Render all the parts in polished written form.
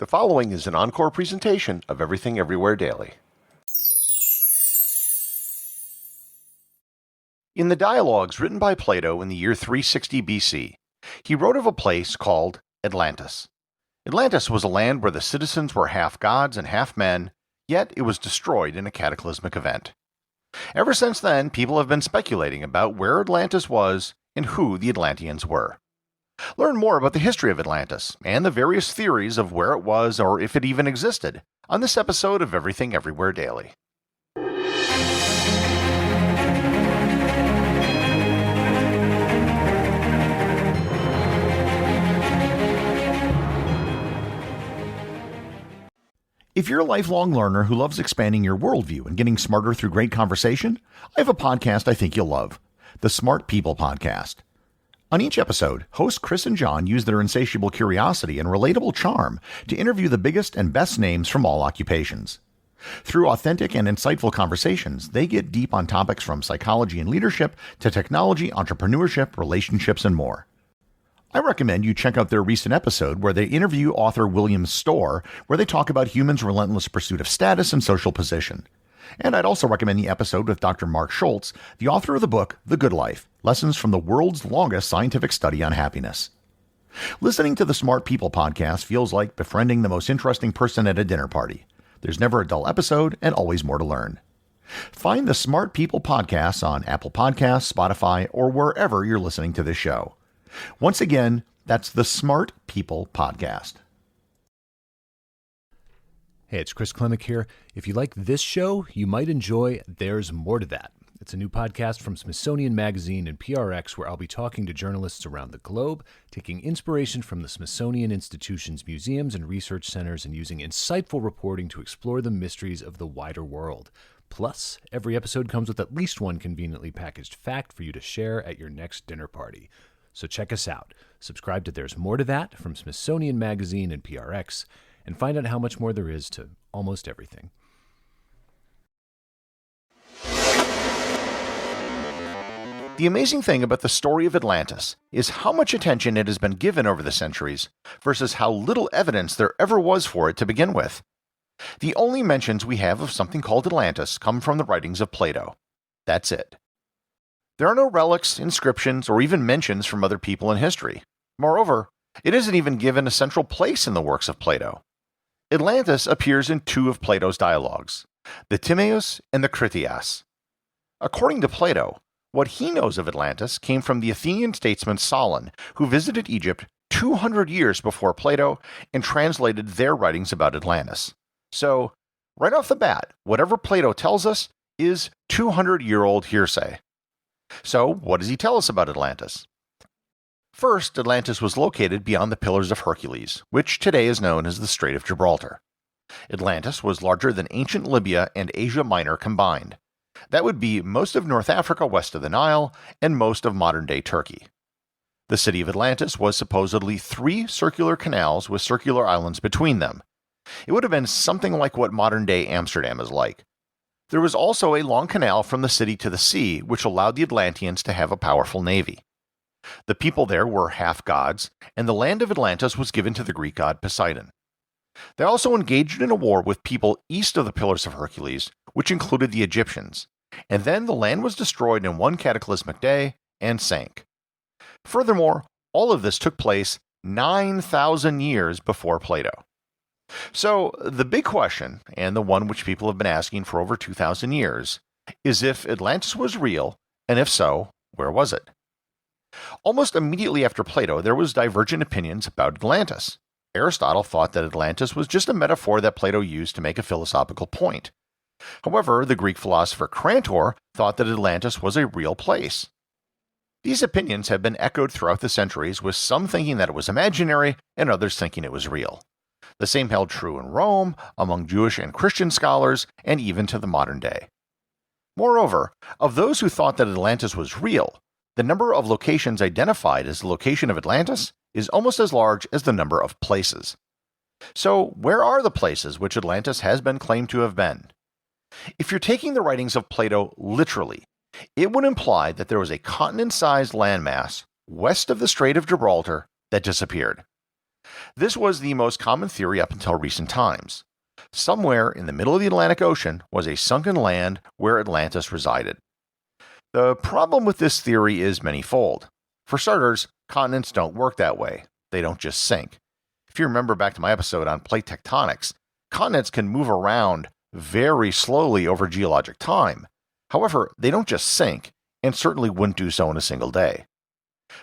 The following is an encore presentation of Everything Everywhere Daily. In the dialogues written by Plato in the year 360 BC, he wrote of a place called Atlantis. Atlantis was a land where the citizens were half gods and half men, yet it was destroyed in a cataclysmic event. Ever since then, people have been speculating about where Atlantis was and who the Atlantians were. Learn more about the history of Atlantis and the various theories of where it was or if it even existed on this episode of Everything Everywhere Daily. If you're a lifelong learner who loves expanding your worldview and getting smarter through great conversation, I have a podcast I think you'll love, the Smart People Podcast. On each episode, hosts Chris and John use their insatiable curiosity and relatable charm to interview the biggest and best names from all occupations. Through authentic and insightful conversations, they get deep on topics from psychology and leadership to technology, entrepreneurship, relationships, and more. I recommend you check out their recent episode where they interview author William Storr, where they talk about humans' relentless pursuit of status and social position. And I'd also recommend the episode with Dr. Mark Schultz, the author of the book The Good Life, Lessons from the World's Longest Scientific Study on Happiness. Listening to the Smart People Podcast feels like befriending the most interesting person at a dinner party. There's never a dull episode and always more to learn. Find the Smart People Podcast on Apple Podcasts, Spotify, or wherever you're listening to this show. Once again, that's the Smart People Podcast. Hey, it's Chris Klimek here. If you like this show, you might enjoy There's More to That. It's a new podcast from Smithsonian Magazine and PRX where I'll be talking to journalists around the globe, taking inspiration from the Smithsonian Institution's museums and research centers and using insightful reporting to explore the mysteries of the wider world. Plus, every episode comes with at least one conveniently packaged fact for you to share at your next dinner party. So check us out. Subscribe to There's More to That from Smithsonian Magazine and PRX, and find out how much more there is to almost everything. The amazing thing about the story of Atlantis is how much attention it has been given over the centuries versus how little evidence there ever was for it to begin with. The only mentions we have of something called Atlantis come from the writings of Plato. That's it. There are no relics, inscriptions, or even mentions from other people in history. Moreover, it isn't even given a central place in the works of Plato. Atlantis appears in two of Plato's dialogues, the Timaeus and the Critias. According to Plato, what he knows of Atlantis came from the Athenian statesman Solon, who visited Egypt 200 years before Plato and translated their writings about Atlantis. So, right off the bat, whatever Plato tells us is 200-year-old hearsay. So, what does he tell us about Atlantis? First, Atlantis was located beyond the Pillars of Hercules, which today is known as the Strait of Gibraltar. Atlantis was larger than ancient Libya and Asia Minor combined. That would be most of North Africa west of the Nile and most of modern-day Turkey. The city of Atlantis was supposedly 3 circular canals with circular islands between them. It would have been something like what modern-day Amsterdam is like. There was also a long canal from the city to the sea, which allowed the Atlantians to have a powerful navy. The people there were half gods, and the land of Atlantis was given to the Greek god Poseidon. They also engaged in a war with people east of the Pillars of Hercules, which included the Egyptians, and then the land was destroyed in one cataclysmic day and sank. Furthermore, all of this took place 9,000 years before Plato. So, the big question, and the one which people have been asking for over 2,000 years, is if Atlantis was real, and if so, where was it? Almost immediately after Plato, there was divergent opinions about Atlantis. Aristotle thought that Atlantis was just a metaphor that Plato used to make a philosophical point. However, the Greek philosopher Crantor thought that Atlantis was a real place. These opinions have been echoed throughout the centuries, with some thinking that it was imaginary and others thinking it was real. The same held true in Rome, among Jewish and Christian scholars, and even to the modern day. Moreover, of those who thought that Atlantis was real, the number of locations identified as the location of Atlantis is almost as large as the number of places. So, where are the places which Atlantis has been claimed to have been? If you're taking the writings of Plato literally, it would imply that there was a continent-sized landmass west of the Strait of Gibraltar that disappeared. This was the most common theory up until recent times. Somewhere in the middle of the Atlantic Ocean was a sunken land where Atlantis resided. The problem with this theory is manyfold. For starters, continents don't work that way. They don't just sink. If you remember back to my episode on plate tectonics, continents can move around very slowly over geologic time. However, they don't just sink, and certainly wouldn't do so in a single day.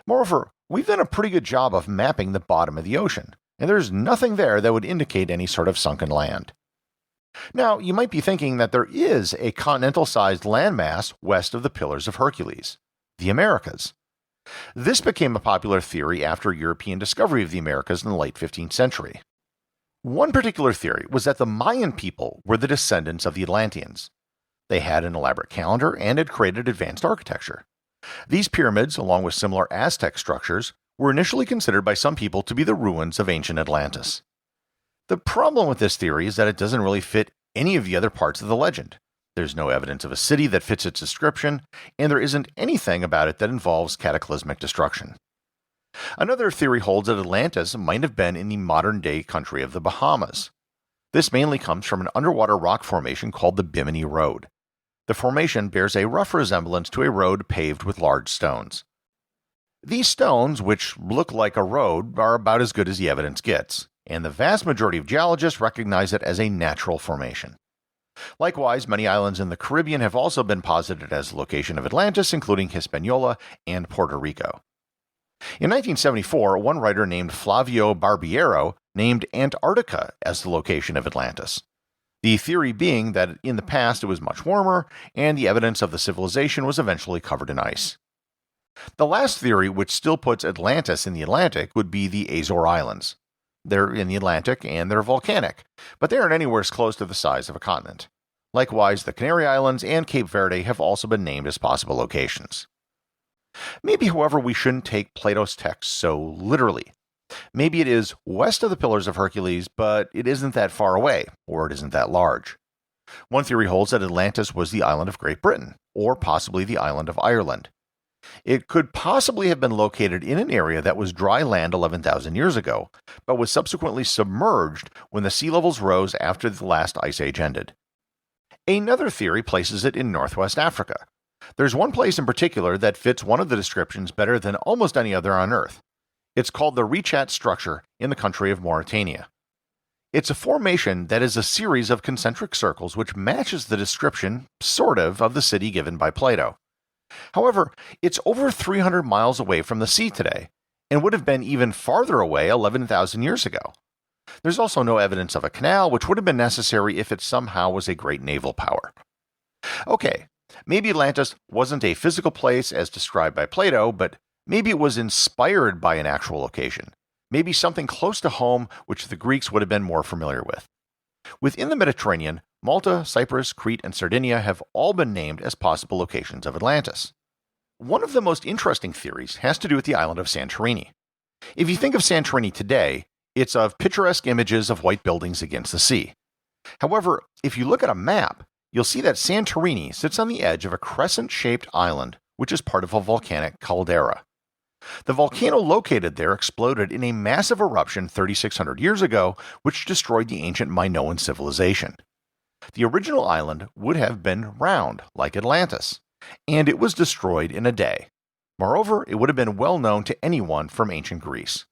Moreover, we've done a pretty good job of mapping the bottom of the ocean, and there's nothing there that would indicate any sort of sunken land. Now, you might be thinking that there is a continental-sized landmass west of the Pillars of Hercules, the Americas. This became a popular theory after European discovery of the Americas in the late 15th century. One particular theory was that the Mayan people were the descendants of the Atlanteans. They had an elaborate calendar and had created advanced architecture. These pyramids, along with similar Aztec structures, were initially considered by some people to be the ruins of ancient Atlantis. The problem with this theory is that it doesn't really fit any of the other parts of the legend. There's no evidence of a city that fits its description, and there isn't anything about it that involves cataclysmic destruction. Another theory holds that Atlantis might have been in the modern-day country of the Bahamas. This mainly comes from an underwater rock formation called the Bimini Road. The formation bears a rough resemblance to a road paved with large stones. These stones, which look like a road, are about as good as the evidence gets, and the vast majority of geologists recognize it as a natural formation. Likewise, many islands in the Caribbean have also been posited as the location of Atlantis, including Hispaniola and Puerto Rico. In 1974, one writer named Flavio Barbiero named Antarctica as the location of Atlantis. The theory being that in the past it was much warmer, and the evidence of the civilization was eventually covered in ice. The last theory, which still puts Atlantis in the Atlantic, would be the Azore Islands. They're in the Atlantic and they're volcanic, but they aren't anywhere as close to the size of a continent. Likewise, the Canary Islands and Cape Verde have also been named as possible locations. Maybe, however, we shouldn't take Plato's text so literally. Maybe it is west of the Pillars of Hercules, but it isn't that far away, or it isn't that large. One theory holds that Atlantis was the island of Great Britain, or possibly the island of Ireland. It could possibly have been located in an area that was dry land 11,000 years ago, but was subsequently submerged when the sea levels rose after the last ice age ended. Another theory places it in northwest Africa. There's one place in particular that fits one of the descriptions better than almost any other on Earth. It's called the Richat structure in the country of Mauritania. It's a formation that is a series of concentric circles which matches the description, sort of the city given by Plato. However, it's over 300 miles away from the sea today, and would have been even farther away 11,000 years ago. There's also no evidence of a canal, which would have been necessary if it somehow was a great naval power. Okay, maybe Atlantis wasn't a physical place as described by Plato, but maybe it was inspired by an actual location. Maybe something close to home which the Greeks would have been more familiar with. Within the Mediterranean, Malta, Cyprus, Crete, and Sardinia have all been named as possible locations of Atlantis. One of the most interesting theories has to do with the island of Santorini. If you think of Santorini today, it's of picturesque images of white buildings against the sea. However, if you look at a map, you'll see that Santorini sits on the edge of a crescent-shaped island, which is part of a volcanic caldera. The volcano located there exploded in a massive eruption 3,600 years ago, which destroyed the ancient Minoan civilization. The original island would have been round, like Atlantis, and it was destroyed in a day. Moreover, it would have been well known to anyone from ancient Greece.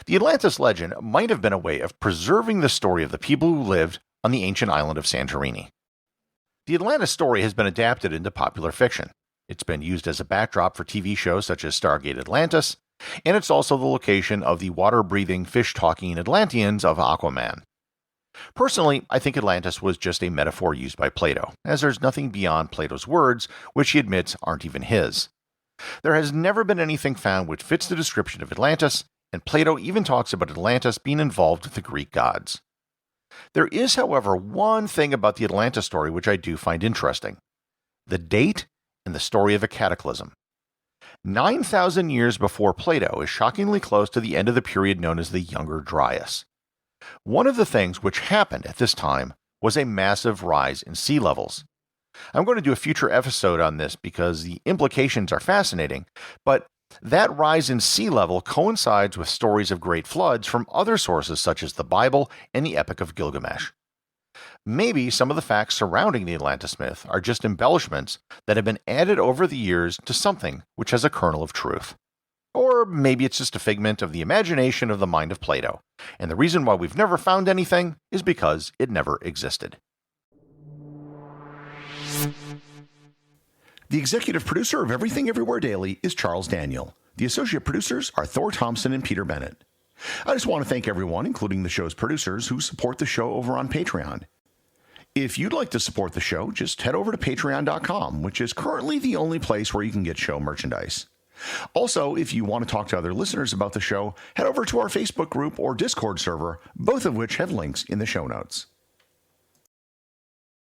The Atlantis legend might have been a way of preserving the story of the people who lived on the ancient island of Santorini. The Atlantis story has been adapted into popular fiction. It's been used as a backdrop for TV shows such as Stargate Atlantis, and it's also the location of the water-breathing, fish-talking Atlanteans of Aquaman. Personally, I think Atlantis was just a metaphor used by Plato, as there's nothing beyond Plato's words, which he admits aren't even his. There has never been anything found which fits the description of Atlantis, and Plato even talks about Atlantis being involved with the Greek gods. There is, however, one thing about the Atlantis story which I do find interesting: the date and the story of a cataclysm. 9,000 years before Plato is shockingly close to the end of the period known as the Younger Dryas. One of the things which happened at this time was a massive rise in sea levels. I'm going to do a future episode on this because the implications are fascinating, but That rise in sea level coincides with stories of great floods from other sources such as the Bible and the Epic of Gilgamesh. Maybe some of the facts surrounding the Atlantis myth are just embellishments that have been added over the years to something which has a kernel of truth. Or maybe it's just a figment of the imagination of the mind of Plato, and the reason why we've never found anything is because it never existed. The executive producer of Everything Everywhere Daily is Charles Daniel. The associate producers are Thor Thompson and Peter Bennett. I just want to thank everyone, including the show's producers, who support the show over on Patreon. If you'd like to support the show, just head over to patreon.com, which is currently the only place where you can get show merchandise. Also, if you want to talk to other listeners about the show, head over to our Facebook group or Discord server, both of which have links in the show notes.